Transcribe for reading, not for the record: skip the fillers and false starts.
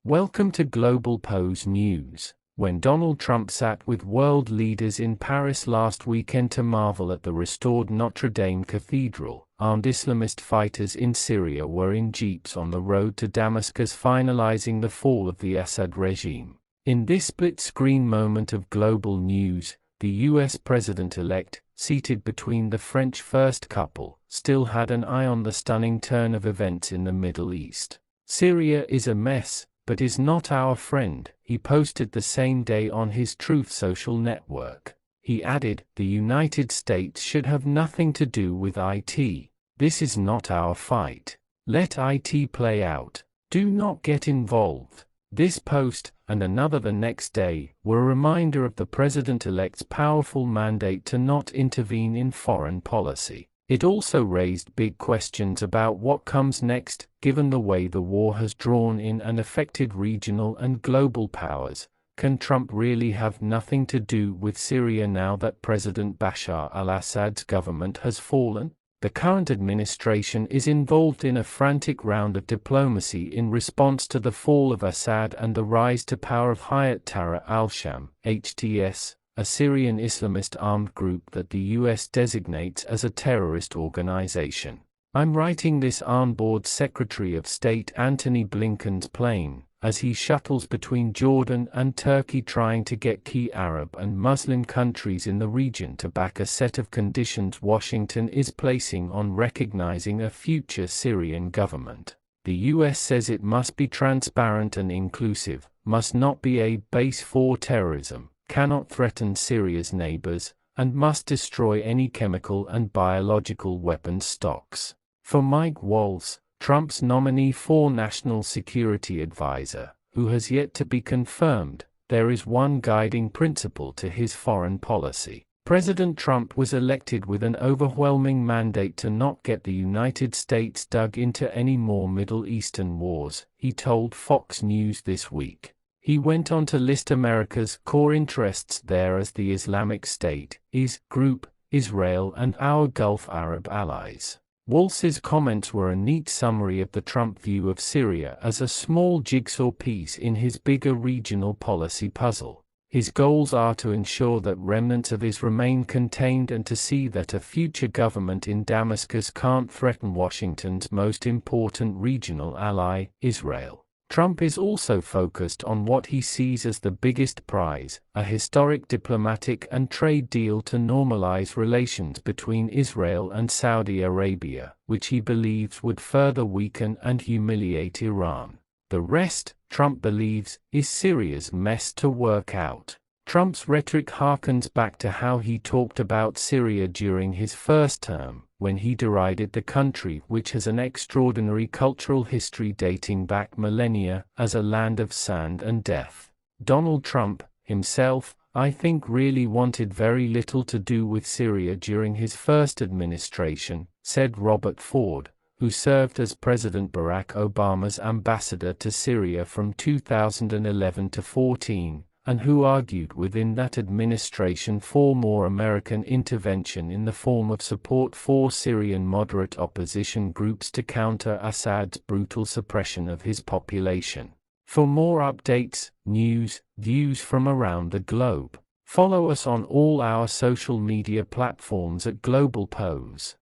Welcome to Globalpose News. When Donald Trump sat with world leaders in Paris last weekend to marvel at the restored Notre Dame Cathedral, armed Islamist fighters in Syria were in jeeps on the road to Damascus finalizing the fall of the Assad regime. In this split-screen moment of global news, the US president-elect, seated between the French first couple, still had an eye on the stunning turn of events in the Middle East. Syria is a mess, but is not our friend, he posted the same day on his Truth social network. He added, "The United States should have nothing to do with IT. This is not our fight. Let IT play out. Do not get involved." This post, and another the next day, were a reminder of the president-elect's powerful mandate to not intervene in foreign policy. It also raised big questions about what comes next, given the way the war has drawn in and affected regional and global powers. Can Trump really have nothing to do with Syria now that President Bashar al-Assad's government has fallen? The current administration is involved in a frantic round of diplomacy in response to the fall of Assad and the rise to power of Hayat Tahrir al-Sham, HTS, a Syrian Islamist armed group that the US designates as a terrorist organization. I'm writing this on board Secretary of State Antony Blinken's plane, as he shuttles between Jordan and Turkey trying to get key Arab and Muslim countries in the region to back a set of conditions Washington is placing on recognizing a future Syrian government. The US says it must be transparent and inclusive, must not be a base for terrorism, cannot threaten Syria's neighbors, and must destroy any chemical and biological weapons stocks. For Mike Waltz, Trump's nominee for National Security Advisor, who has yet to be confirmed, there is one guiding principle to his foreign policy. President Trump was elected with an overwhelming mandate to not get the United States dug into any more Middle Eastern wars, he told Fox News this week. He went on to list America's core interests there as the Islamic State, IS group, Israel and our Gulf Arab allies. Waltz's comments were a neat summary of the Trump view of Syria as a small jigsaw piece in his bigger regional policy puzzle. His goals are to ensure that remnants of IS remain contained and to see that a future government in Damascus can't threaten Washington's most important regional ally, Israel. Trump is also focused on what he sees as the biggest prize, a historic diplomatic and trade deal to normalize relations between Israel and Saudi Arabia, which he believes would further weaken and humiliate Iran. The rest, Trump believes, is Syria's mess to work out. Trump's rhetoric harkens back to how he talked about Syria during his first term, when he derided the country, which has an extraordinary cultural history dating back millennia, as a land of sand and death. Donald Trump, himself, I think really wanted very little to do with Syria during his first administration, said Robert Ford, who served as President Barack Obama's ambassador to Syria from 2011 to 14. And who argued within that administration for more American intervention in the form of support for Syrian moderate opposition groups to counter Assad's brutal suppression of his population. For more updates, news, views from around the globe, follow us on all our social media platforms at Globalpose.